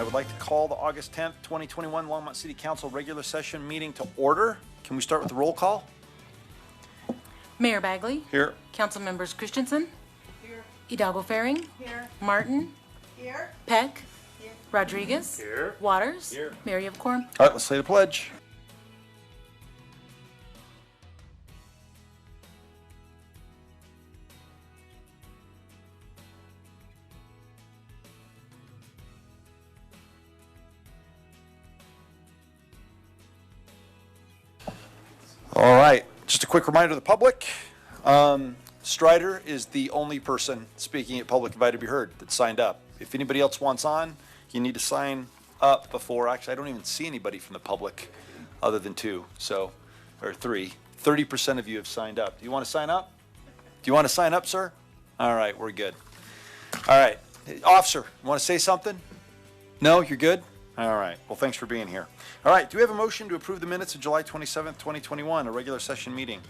would like to call the August 10th, 2021 Longmont City Council regular session meeting to order. Can we start with the roll call? Mayor Bagley. Here. Council members Christensen. Here. Hidalgo Faring. Here. Martin. Here. Peck. Here. Rodriguez. Here. Waters. Here. Mayor of Quorum. All right, let's say the pledge. All right, just a quick reminder to the public. Strider is the only person speaking at Public Invited to be Heard that signed up. If anybody else wants on, you need to sign up before. Actually, I don't even see anybody from the public other than two, so, or three. 30% of you have signed up. Do you want to sign up? Do you want to sign up, sir? All right, we're good. All right, officer, you want to say something? No, you're good? All right, well, thanks for being here. All right, do we have a motion to approve the minutes of July 27th, 2021, a regular session meeting?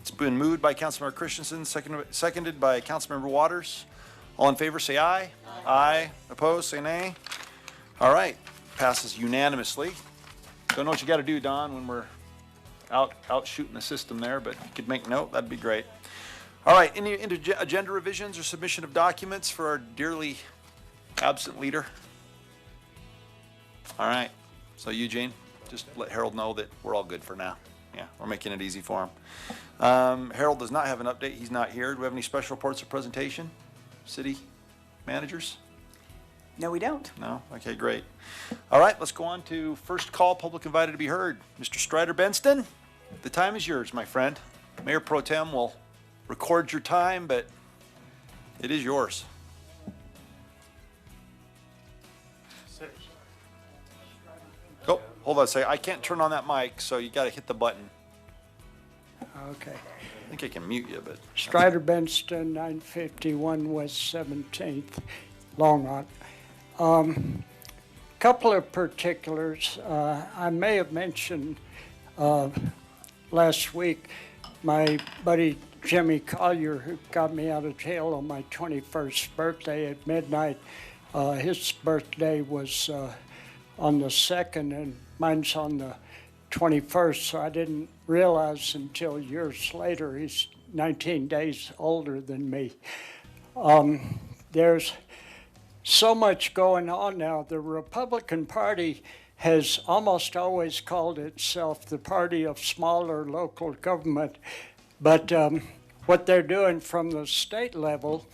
It's been moved by Councilmember Christensen, seconded by Councilmember Waters. All in favor, say aye. Aye. Opposed, say nay. All right, passes unanimously. Don't know what you got to do, Don, when we're out shooting the system there, but if you could make note, that'd be great. All right, any agenda revisions or submission of documents for our dearly absent leader? All right, so Eugene, just let Harold know that we're all good for now. Yeah, we're making it easy for him. Harold does not have an update. He's not here. Do we have any special reports or presentation? City managers? No, we don't. No? Okay, great. All right, let's go on to first call, public invited to be heard. Mr. Strider Benston, the time is yours, my friend. Mayor Pro Tem will record your time, but it is yours. Oh, hold on a second. I can't turn on that mic, so you got to hit the button. Okay. I think I can mute you, but. Strider Benston, 951 West 17th, Longmont. Couple of particulars. I may have mentioned last week my buddy Jimmy Collier, who got me out of jail on my 21st birthday at midnight. His birthday was on the 2nd, and mine's on the 21st, so I didn't realize until years later he's 19 days older than me. There's so much going on now. The Republican Party has almost always called itself the party of smaller local government, but what they're doing from the state level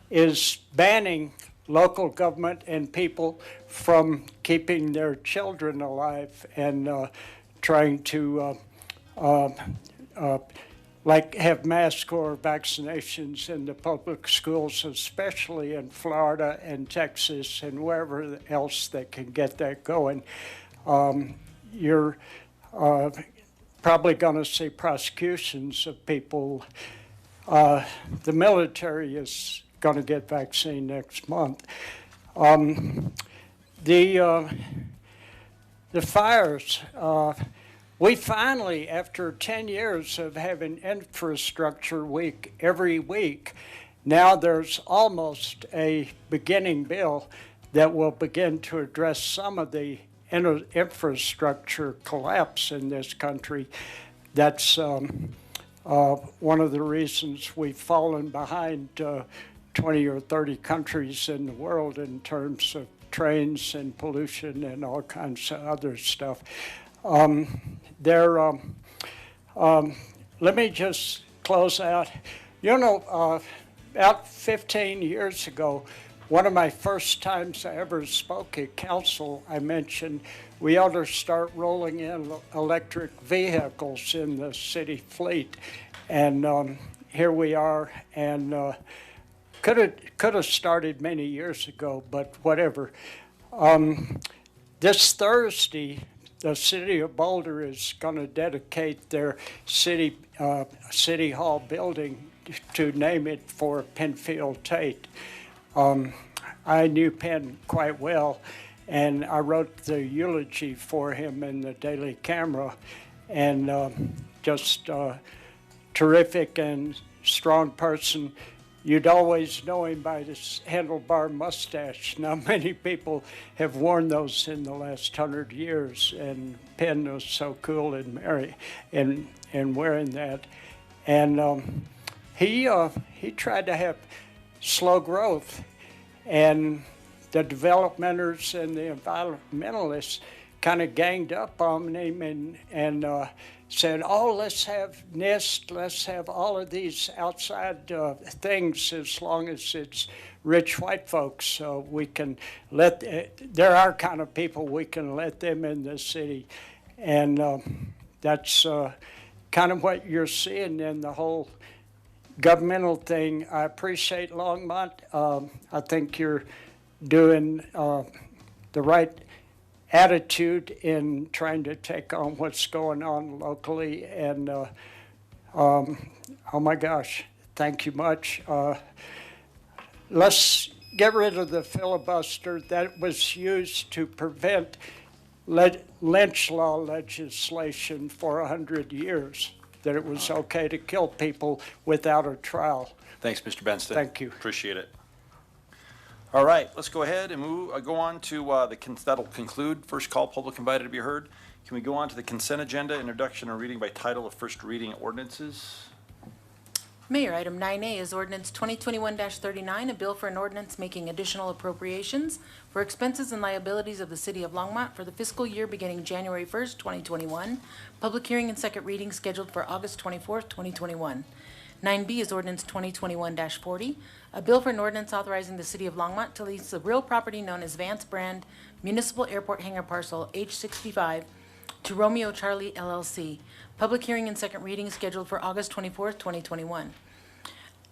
is banning local government and people from keeping their children alive and trying to like have mask or vaccinations in the public schools, especially in Florida and Texas and wherever else they can get that going. You're probably going to see prosecutions of people. The military is going to get vaccine next month. The fires, we finally, after 10 years of having infrastructure week every week, now there's almost a beginning bill that will begin to address some of the infrastructure collapse in this country. That's one of the reasons we've fallen behind 20 or 30 countries in the world in terms of trains and pollution and all kinds of other stuff. Let me just close out. You know, about 15 years ago, one of my first times I ever spoke at council, I mentioned we ought to start rolling in electric vehicles in the city fleet. And here we are, and could have started many years ago, but whatever. This Thursday, the city of Boulder is going to dedicate their city hall building to name it for Penfield Tate. I knew Penn quite well, and I wrote the eulogy for him in the Daily Camera, and just terrific and strong person. you'd always know him by his handlebar mustache. Now, many people have worn those in the last 100 years, and Penn was so cool and merry and wearing that. And he tried to have slow growth, and the developmenters and the environmentalists kind of ganged up on him and said, oh, let's have NIST, let's have all of these outside things as long as it's rich white folks, so we can let, they're our kind of people, we can let them in the city. And that's kind of what you're seeing in the whole governmental thing. I appreciate Longmont. I think you're doing the right attitude in trying to take on what's going on locally. And oh my gosh, thank you much. Let's get rid of the filibuster that was used to prevent lynch law legislation for 100 years, that it was okay to kill people without a trial. Thanks, Mr. Benston. Thank you. Appreciate it. All right, let's go ahead and go on to that'll conclude first call, public invited to be heard. Can we go on to the consent agenda, introduction and reading by title of first reading ordinances? Mayor, item 9A is ordinance 2021-39, a bill for an ordinance making additional appropriations for expenses and liabilities of the city of Longmont for the fiscal year beginning January 1st, 2021. Public hearing and second reading scheduled for August 24th, 2021. 9B is ordinance 2021-40, a bill for an ordinance authorizing the city of Longmont to lease the real property known as Vance Brand Municipal Airport Hangar Parcel H65 to Romeo Charlie LLC. Public hearing and second reading scheduled for August 24th, 2021.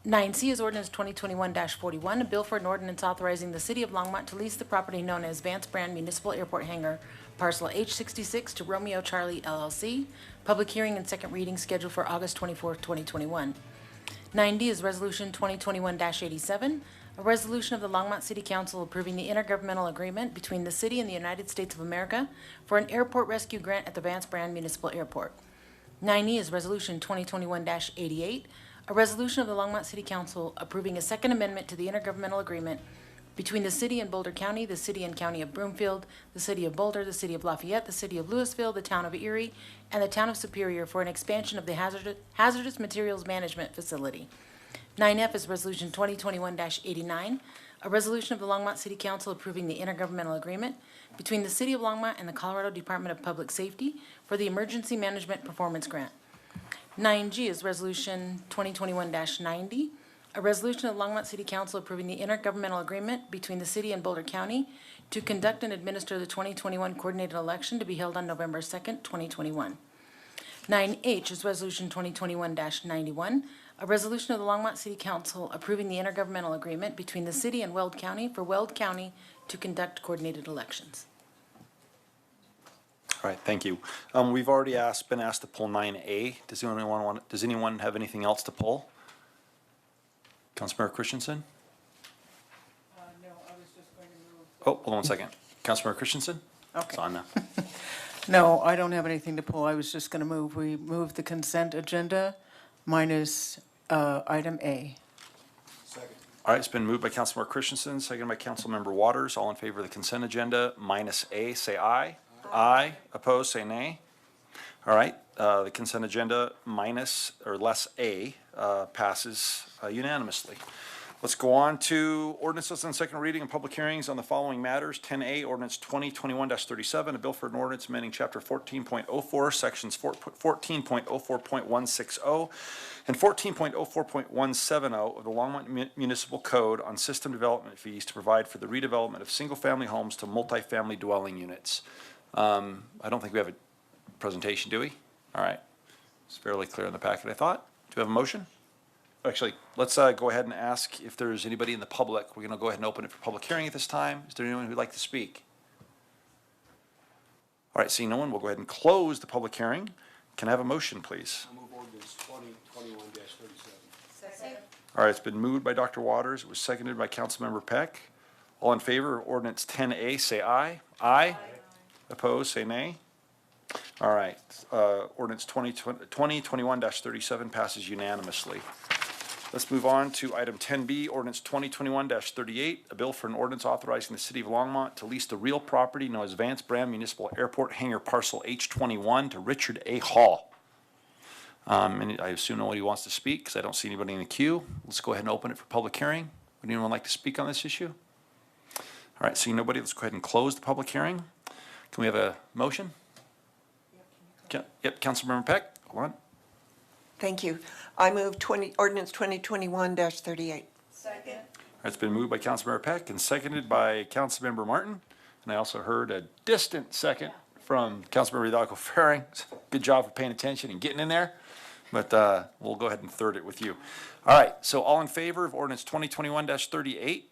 9C is ordinance 2021-41, a bill for an ordinance authorizing the city of Longmont to lease the property known as Vance Brand Municipal Airport Hangar Parcel H66 to Romeo Charlie LLC. Public hearing and second reading scheduled for August 24th, 2021. 9D is resolution 2021-87, a resolution of the Longmont City Council approving the intergovernmental agreement between the city and the United States of America for an airport rescue grant at the Vance Brand Municipal Airport. 9E is resolution 2021-88, a resolution of the Longmont City Council approving a second amendment to the intergovernmental agreement between the city and Boulder County, the city and county of Broomfield, the city of Boulder, the city of Lafayette, the city of Louisville, the town of Erie, and the town of Superior for an expansion of the hazardous materials management facility. 9F is resolution 2021-89, a resolution of the Longmont City Council approving the intergovernmental agreement between the city of Longmont and the Colorado Department of Public Safety for the Emergency Management Performance Grant. 9G is resolution 2021-90, a resolution of the Longmont City Council approving the intergovernmental agreement between the city and Boulder County to conduct and administer the 2021 coordinated election to be held on November 2nd, 2021. 9H is resolution 2021-91, a resolution of the Longmont City Council approving the intergovernmental agreement between the city and Weld County for Weld County to conduct coordinated elections. All right, thank you. We've already been asked to pull 9A. Does anyone have anything else to pull? Councilmember Christensen? No, I was just going to move. Oh, hold on one second. Councilmember Christensen? Okay. It's on now. No, I don't have anything to pull. I was just going to move. We move the consent agenda minus item A. All right, it's been moved by Councilmember Christensen, seconded by Councilmember Waters. All in favor of the consent agenda minus A, say aye. Aye. Opposed, say nay. All right, the consent agenda minus or less A passes unanimously. Let's go on to ordinances on second reading and public hearings on the following matters. 10A, ordinance 2021-37, a bill for an ordinance amending chapter 14.04, sections 14.04.160 and 14.04.170 of the Longmont Municipal Code on system development fees to provide for the redevelopment of single-family homes to multifamily dwelling units. I don't think we have a presentation, do we? All right. It's fairly clear in the packet, I thought. Do we have a motion? Actually, let's go ahead and ask if there's anybody in the public. We're going to go ahead and open it for public hearing at this time. Is there anyone who'd like to speak? All right, seeing no one, we'll go ahead and close the public hearing. Can I have a motion, please? I'll move ordinance 2021-37. Second. All right, it's been moved by Dr. Waters. It was seconded by Councilmember Peck. All in favor of ordinance 10A, say aye. Aye. Opposed, say nay. All right, ordinance 2021-37 passes unanimously. Let's move on to item 10B, ordinance 2021-38, a bill for an ordinance authorizing the city of Longmont to lease the real property known as Vance Brand Municipal Airport Hangar Parcel H21 to Richard A. Hall. And I assume nobody wants to speak because I don't see anybody in the queue. Let's go ahead and open it for public hearing. Would anyone like to speak on this issue? All right, seeing nobody, let's go ahead and close the public hearing. Can we have a motion? Yep, Councilmember Peck, hold on. Thank you. I move ordinance 2021-38. Second. It's been moved by Councilmember Peck and seconded by Councilmember Martin. And I also heard a distant second from Councilmember Hidalgo Ferring. Good job for paying attention and getting in there. But we'll go ahead and third it with you. All right, so all in favor of ordinance 2021-38,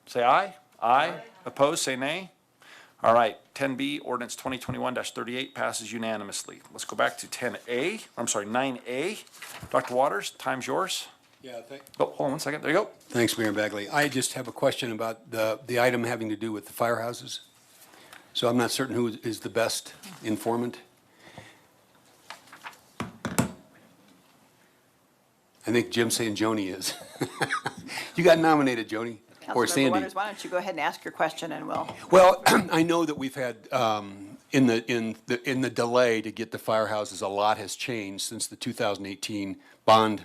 say aye. Aye. Opposed, say nay. All right, 10B, ordinance 2021-38 passes unanimously. Let's go back to 9A. Dr. Waters, time's yours. Yeah, Oh, hold on one second. There you go. thanks, Mayor Bagley. I just have a question about the item having to do with the firehouses. So I'm not certain who is the best informant. I think Jim's saying Joni is. You got nominated, Joni. Or Councilmember Sandy. Waters, why don't you go ahead and ask your question and we'll. Well, I know that we've had, in the delay to get the firehouses, a lot has changed since the 2018 bond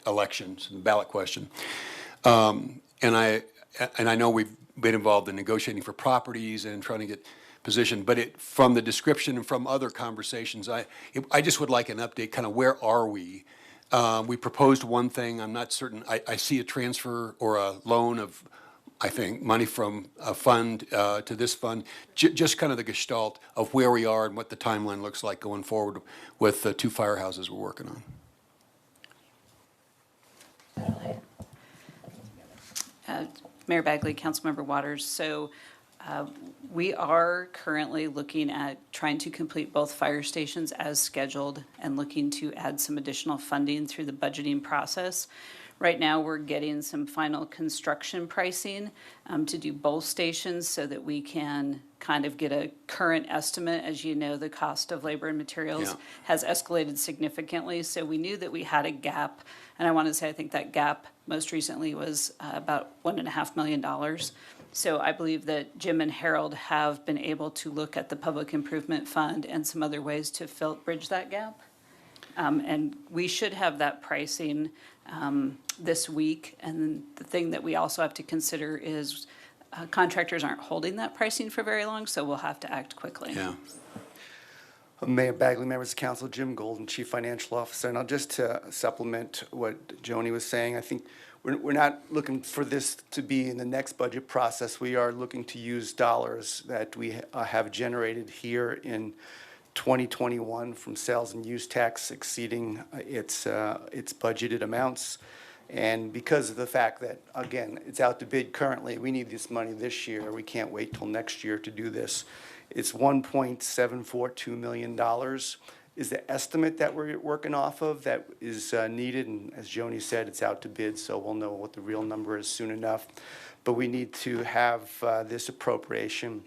elections, the ballot question. And I know we've been involved in negotiating for properties and trying to get positioned, but from the description and from other conversations, I just would like an update, kind of where are we? We proposed one thing, I'm not certain, I see a transfer or a loan of, I think, money from a fund to this fund, just kind of the gestalt of where we are and what the timeline looks like going forward with the two firehouses we're working on. Mayor Bagley, Councilmember Waters, so we are currently looking at trying to complete both fire stations as scheduled and looking to add some additional funding through the budgeting process. Right now, we're getting some final construction pricing to do both stations so that we can kind of get a current estimate. As you know, the cost of labor and materials has escalated significantly, so we knew that we had a gap. And I want to say, I think that gap most recently was about $1.5 million. So I believe that Jim and Harold have been able to look at the Public Improvement Fund and some other ways to bridge that gap. And we should have that pricing this week. And the thing that we also have to consider is contractors aren't holding that pricing for very long, so we'll have to act quickly. Yeah. Mayor Bagley, members of council, Jim Golden, Chief Financial Officer. And I'll just supplement what Joni was saying. I think we're not looking for this to be in the next budget process. We are looking to use dollars that we have generated here in 2021 from sales and use tax exceeding its budgeted amounts. And because of the fact that, again, it's out to bid currently, we need this money this year. We can't wait till next year to do this. It's $1.742 million is the estimate that we're working off of that is needed. And as Joni said, it's out to bid, so we'll know what the real number is soon enough. But we need to have this appropriation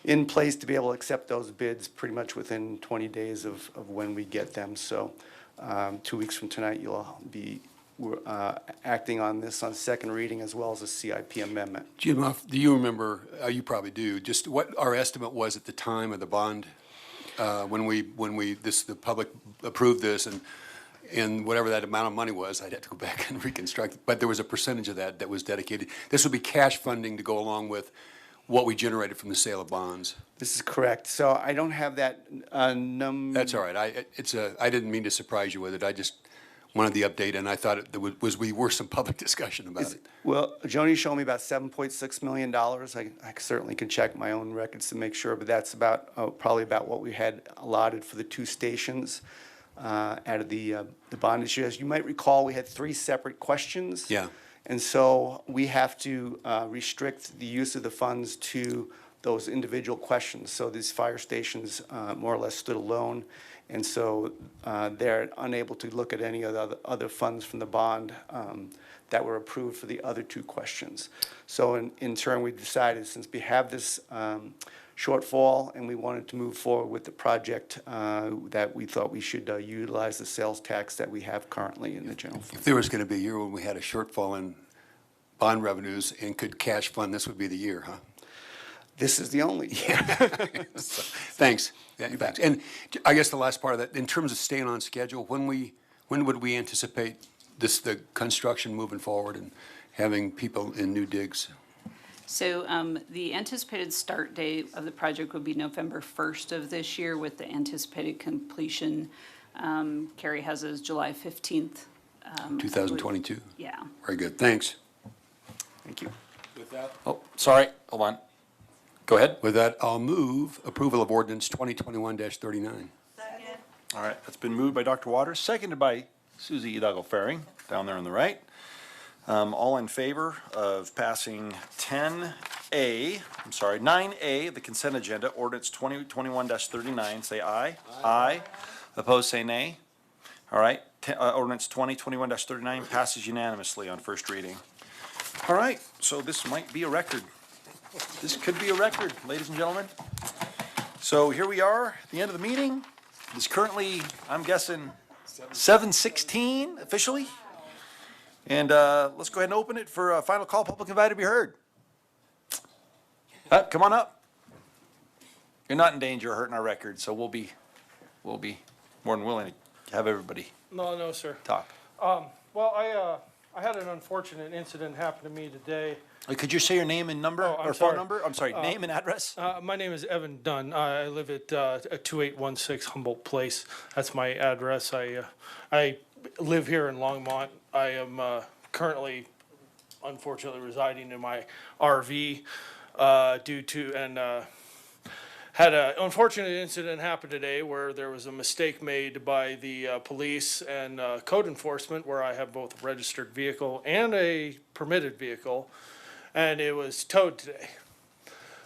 in place to be able to accept those bids pretty much within 20 days of when we get them. So 2 weeks from tonight, you'll be acting on this on second reading as well as a CIP amendment. Jim, do you remember, you probably do, just what our estimate was at the time of the bond, when the public approved this and whatever that amount of money was, I'd have to go back and reconstruct, but there was a percentage of that was dedicated. This would be cash funding to go along with what we generated from the sale of bonds. This is correct. So I don't have that number. That's all right. I didn't mean to surprise you with it. I just wanted the update, and I thought we were some public discussion about it. Well, Joni showed me about $7.6 million. I certainly can check my own records to make sure, but that's about probably about what we had allotted for the two stations out of the bond issue. As you might recall, we had 3 separate questions. Yeah. And so we have to restrict the use of the funds to those individual questions. So these fire stations more or less stood alone. And so they're unable to look at any of the other funds from the bond that were approved for the other 2 questions. So in turn, we decided, since we have this shortfall, and we wanted to move forward with the project that we thought we should utilize the sales tax that we have currently in the general fund. If there was going to be a year when we had a shortfall in bond revenues and could cash fund, this would be the year, huh? This is the only. Thanks. Yeah, thanks. And I guess the last part of that, in terms of staying on schedule, when would we anticipate the construction moving forward and having people in new digs? So the anticipated start date of the project would be November 1st of this year, with the anticipated completion, Carrie has as July 15th. 2022? Yeah. Very good. Thanks. Thank you. With that, Oh, sorry, hold on. Go ahead. with that, I'll move approval of ordinance 2021-39. All right, that's been moved by Dr. Waters, seconded by Susie Hidalgo-Faring, down there on the right. All in favor of passing 9A, the consent agenda, ordinance 2021-39, say aye. Aye. Opposed, say nay. All right, ordinance 2021-39 passes unanimously on first reading. All right, so this might be a record. This could be a record, ladies and gentlemen. So here we are, at the end of the meeting. It's currently, I'm guessing, 7:16 officially. And let's go ahead and open it for a final call. Public invited to be heard. Come on up. You're not in danger of hurting our record, so we'll be more than willing to have everybody No, sir. talk. Well, I had an unfortunate incident happen to me today. Could you say your name and number Oh, I'm or phone sorry. number? I'm sorry, name and address? My name is Evan Dunn. I live at 2816 Humboldt Place. That's my address. I live here in Longmont. I am currently, unfortunately, residing in my RV had an unfortunate incident happen today where there was a mistake made by the police and code enforcement, where I have both a registered vehicle and a permitted vehicle, and it was towed today.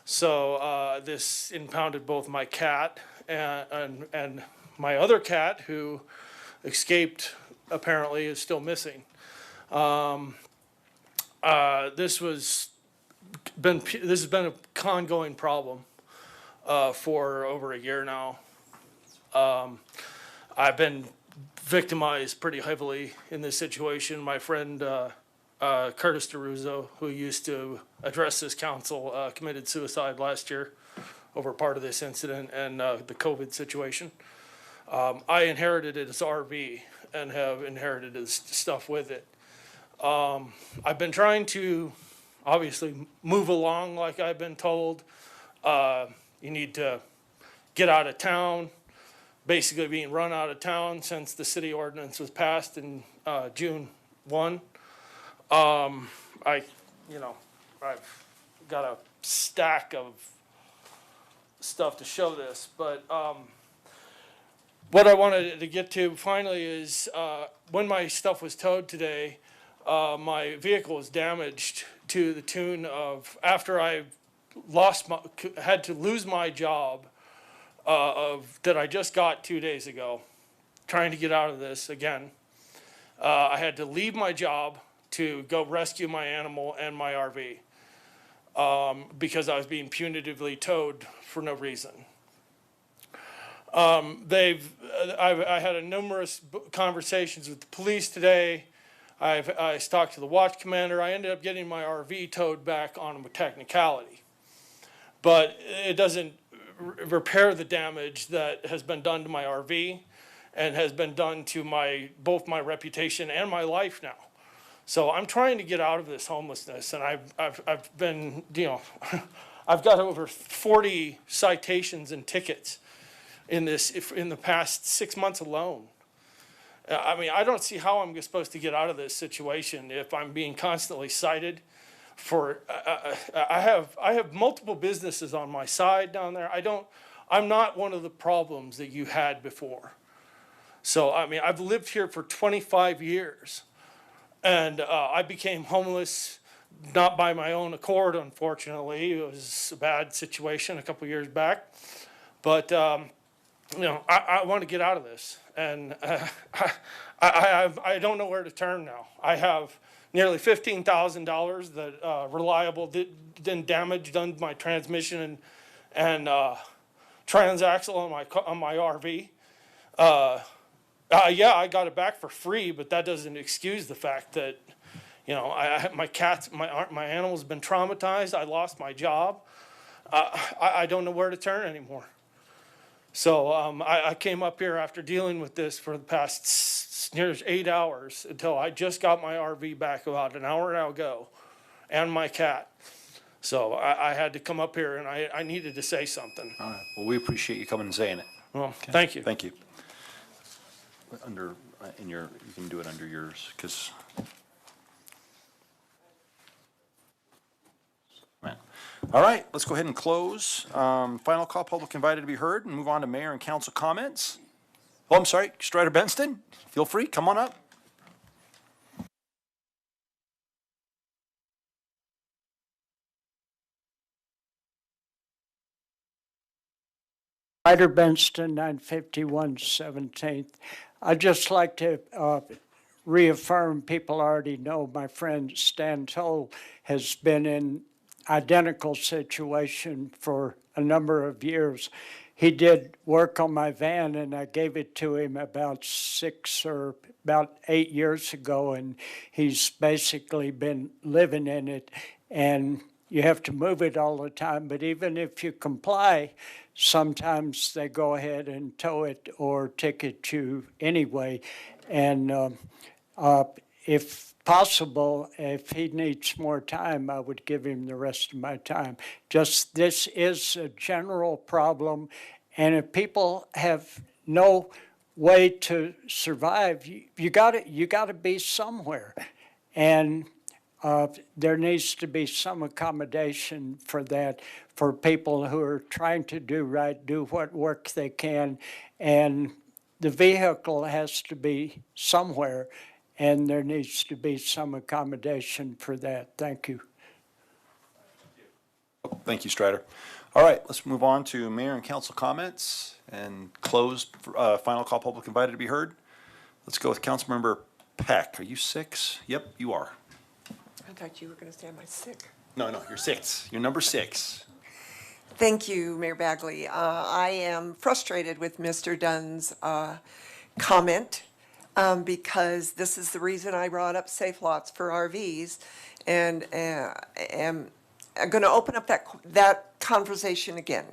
So this impounded both my cat and my other cat, who escaped, apparently is still missing. This has been an ongoing problem for over a year now. I've been victimized pretty heavily in this situation. My friend Curtis DeRuzo, who used to address this council, committed suicide last year over part of this incident and the COVID situation. I inherited his RV and have inherited his stuff with it. I've been trying to obviously move along like I've been told. You need to get out of town, basically being run out of town since the city ordinance was passed in June 1. I've got a stack of stuff to show this, but what I wanted to get to finally is when my stuff was towed today, my vehicle was damaged to the tune of, after I had to lose my job that I just got 2 days ago, trying to get out of this again. I had to leave my job to go rescue my animal and my RV because I was being punitively towed for no reason. I had numerous conversations with the police today. I talked to the watch commander. I ended up getting my RV towed back on a technicality, but it doesn't repair the damage that has been done to my RV and has been done to both my reputation and my life now. So I'm trying to get out of this homelessness, and I've been, I've got over 40 citations and tickets in the past 6 months alone. I mean, I don't see how I'm supposed to get out of this situation if I'm being constantly cited for. I have multiple businesses on my side down there. I'm not one of the problems that you had before. So I mean, I've lived here for 25 years, and I became homeless not by my own accord. Unfortunately, it was a bad situation a couple years back, but. I want to get out of this, and I don't know where to turn now. I have nearly $15,000 that reliable damage done to my transmission and transaxle on my RV. Yeah, I got it back for free, but that doesn't excuse the fact that, my animal's been traumatized. I lost my job. I don't know where to turn anymore. So I came up here after dealing with this for the past near 8 hours until I just got my RV back about an hour ago, and my cat. So I had to come up here, and I needed to say something. All right. Well, we appreciate you coming and saying it. Well, thank you. Thank you. You can do it under yours, because. All right, let's go ahead and close. Final call, public invited to be heard, and move on to mayor and council comments. Oh, I'm sorry, Strider Benston, feel free, come on up. Ryder Benston, 951 17th. I'd just like to reaffirm, people already know, my friend Stan Toll has been in identical situation for a number of years. He did work on my van, and I gave it to him about 8 years ago, and he's basically been living in it. And you have to move it all the time, but even if you comply, sometimes they go ahead and tow it or ticket you anyway. And if possible, if he needs more time, I would give him the rest of my time. Just, this is a general problem, and if people have no way to survive, you gotta be somewhere. And there needs to be some accommodation for that, for people who are trying to do right, do what work they can, and the vehicle has to be somewhere, and there needs to be some accommodation for that. Thank you. Thank you, Strider. All right, let's move on to mayor and council comments and close, final call, public invited to be heard. Let's go with Councilmember Peck. Are you 6? Yep, you are. I thought you were going to say, am I sick? No, you're 6. You're number 6. Thank you, Mayor Bagley. I am frustrated with Mr. Dunn's comment because this is the reason I brought up safe lots for RVs, and am going to open up that conversation again,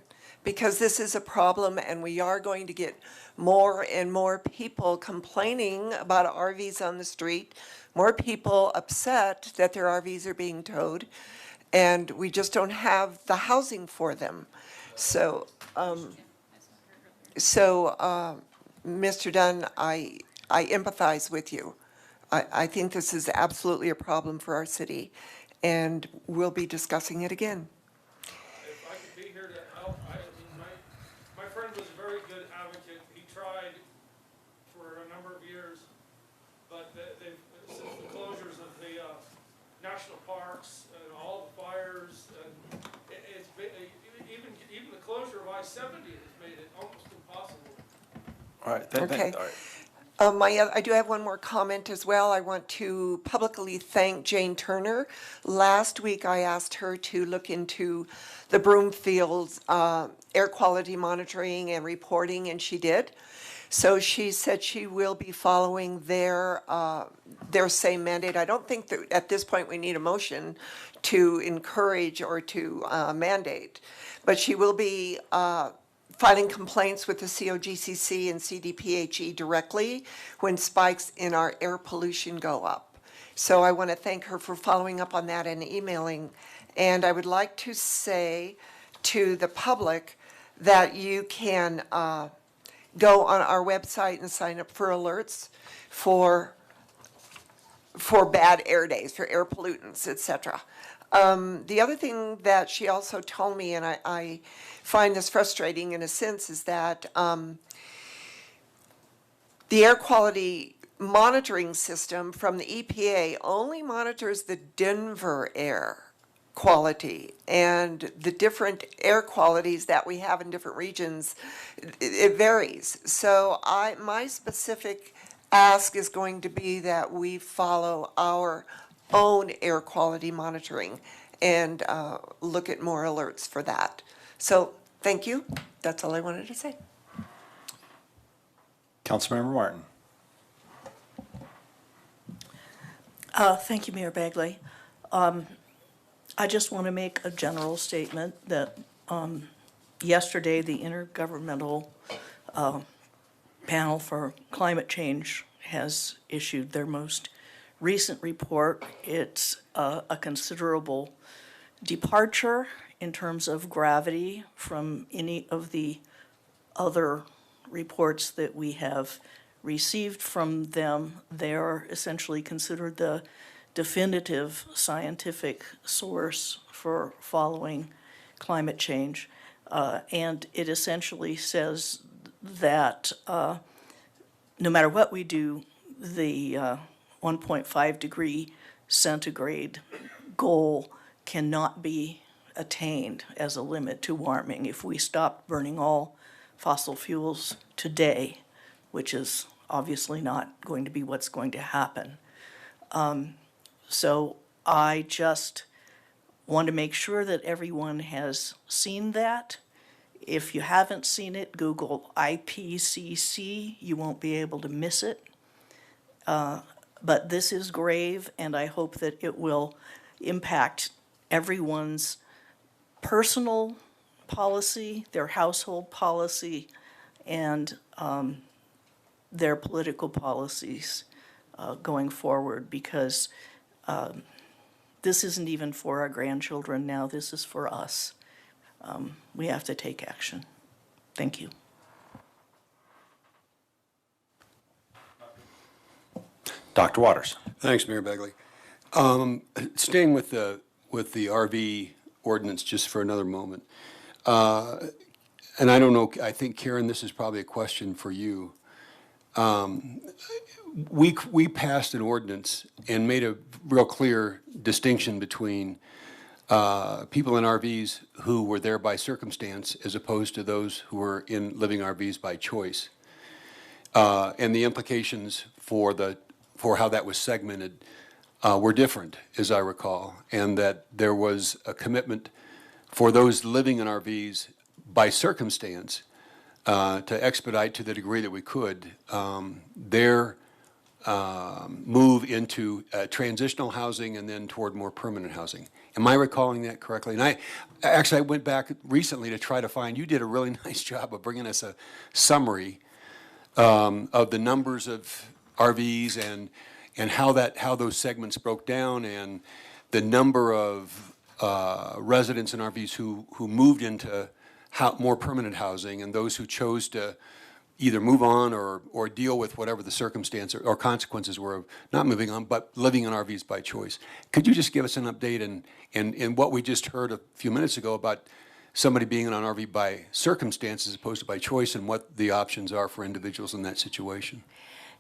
because this is a problem, and we are going to get more and more people complaining about RVs on the street, more people upset that their RVs are being towed, and we just don't have the housing for them. So, Mr. Dunn, I empathize with you. I think this is absolutely a problem for our city, and we'll be discussing it again. If I could be here to help, my friend was a very good advocate. He tried for a number of years, but since the closures of the national parks and all the fires, and it's been, even the closure of I-70 has made it almost impossible. All right. Okay. All right. I do have one more comment as well. I want to publicly thank Jane Turner. Last week, I asked her to look into the Broomfield's air quality monitoring and reporting, and she did. So she said she will be following their same mandate. I don't think that at this point we need a motion to encourage or to mandate, but she will be filing complaints with the COGCC and CDPHE directly when spikes in our air pollution go up. So I want to thank her for following up on that and emailing. And I would like to say to the public that you can go on our website and sign up for alerts for bad air days, for air pollutants, etc. The other thing that she also told me, and I find this frustrating in a sense, is that the air quality monitoring system from the EPA only monitors the Denver air quality, and the different air qualities that we have in different regions, it varies. So my specific ask is going to be that we follow our own air quality monitoring and look at more alerts for that. So Thank you. That's all I wanted to say. Councilmember Martin. Thank you, Mayor Bagley. I just want to make a general statement that yesterday, the Intergovernmental Panel for Climate Change has issued their most recent report. It's a considerable departure in terms of gravity from any of the other reports that we have received from them. They are essentially considered the definitive scientific source for following climate change. And it essentially says that no matter what we do, the 1.5 degree centigrade goal cannot be attained as a limit to warming if we stop burning all fossil fuels today, which is obviously not going to be what's going to happen. So I just want to make sure that everyone has seen that. If you haven't seen it, Google IPCC. You won't be able to miss it. But this is grave, and I hope that it will impact everyone's personal policy, their household policy, and their political policies going forward, because this isn't even for our grandchildren now. This is for us. We have to take action. Thank you. Dr. Waters. Thanks, Mayor Bagley. Staying with the RV ordinance just for another moment. And I don't know, I think, Karen, this is probably a question for you. We passed an ordinance and made a real clear distinction between people in RVs who were there by circumstance as opposed to those who were in living RVs by choice. And the implications for how that was segmented were different, as I recall, and that there was a commitment for those living in RVs by circumstance to expedite to the degree that we could their move into transitional housing and then toward more permanent housing. Am I recalling that correctly? And I went back recently to try to find, you did a really nice job of bringing us a summary of the numbers of RVs and how those segments broke down, and the number of residents in RVs who moved into more permanent housing, and those who chose to either move on or deal with whatever the circumstance or consequences were of not moving on, but living in RVs by choice. Could you just give us an update in what we just heard a few minutes ago about somebody being in an RV by circumstance as opposed to by choice, and what the options are for individuals in that situation?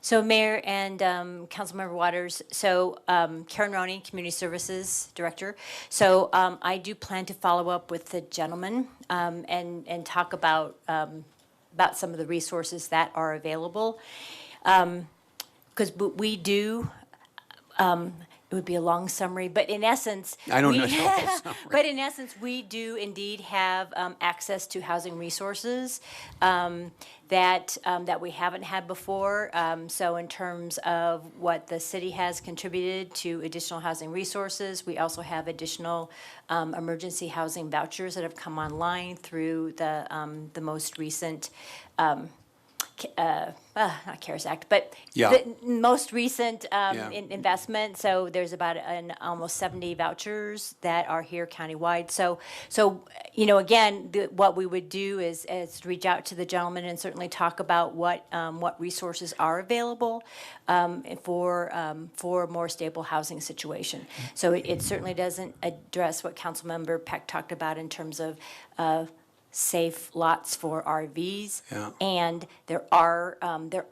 So Mayor and Councilmember Waters, so Karen Roney, Community Services Director. So I do plan to follow up with the gentleman and talk about some of the resources that are available. Because we do, it would be a long summary, but in essence, I don't know the whole summary. But in essence, we do indeed have access to housing resources that we haven't had before. So in terms of what the city has contributed to additional housing resources, we also have additional emergency housing vouchers that have come online through the most recent not CARES Act, but the most recent investment. So there's about almost 70 vouchers that are here countywide. So again, what we would do is reach out to the gentleman and certainly talk about what resources are available for a more stable housing situation. So it certainly doesn't address what Councilmember Peck talked about in terms of safe lots for RVs, and there are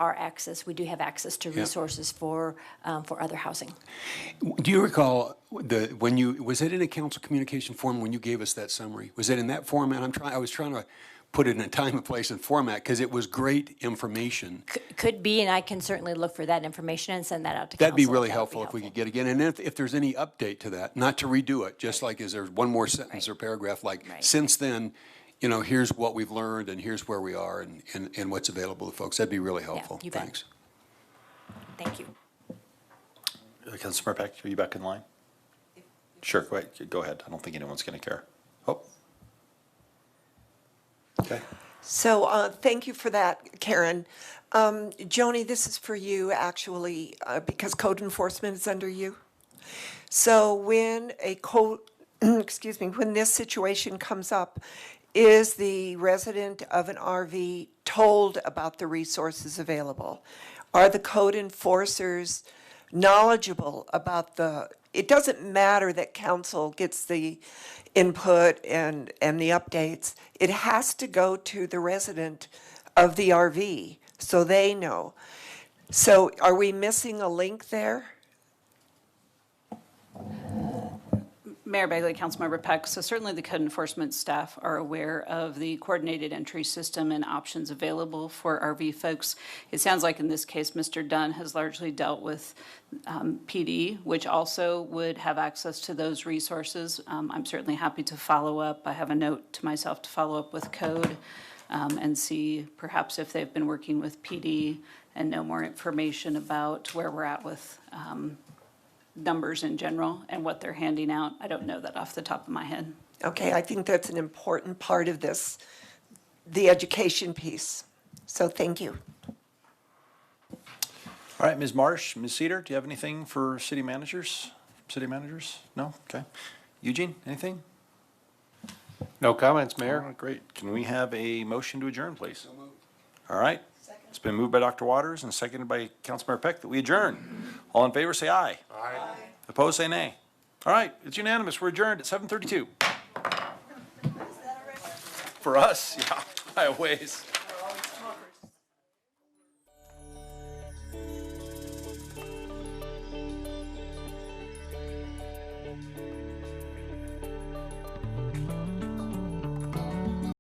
access. We do have access to resources for other housing. Do you recall was it in a council communication form when you gave us that summary? Was it in that format? I was trying to put it in a time and place and format because it was great information. Could be, and I can certainly look for that information and send that out to council. That'd be really helpful if we could get again. And if there's any update to that, not to redo it, just like is there one more sentence or paragraph like since then, here's what we've learned and here's where we are and what's available to folks. That'd be really helpful. you bet. Thanks. Thank you. Councilmember Peck, are you back in line? Sure, go ahead. I don't think anyone's going to care. Oh. Okay. So thank you for that, Karen. Joni, this is for you actually, because code enforcement is under you. So when excuse me, when this situation comes up, is the resident of an RV told about the resources available? Are the code enforcers knowledgeable about it doesn't matter that council gets the input and the updates. It has to go to the resident of the RV so they know. So are we missing a link there? Mayor Bagley, Councilmember Peck, so certainly the code enforcement staff are aware of the coordinated entry system and options available for RV folks. It sounds like in this case, Mr. Dunn has largely dealt with PD, which also would have access to those resources. I'm certainly happy to follow up. I have a note to myself to follow up with code and see perhaps if they've been working with PD and know more information about where we're at with numbers in general and what they're handing out. I don't know that off the top of my head. Okay, I think that's an important part of this, the education piece. So thank you. All right, Ms. Marsh, Ms. Cedar, do you have anything for city managers? City managers? No? Okay. Eugene, anything? No comments, All Mayor. right, great. Can we have a motion to adjourn, please? All right. It's been moved by Dr. Waters and seconded by Councilmember Peck that we adjourn. All in favor, say aye. Aye. Opposed, say nay. All right, it's unanimous. We're adjourned at 7:32. For us, yeah, by a ways.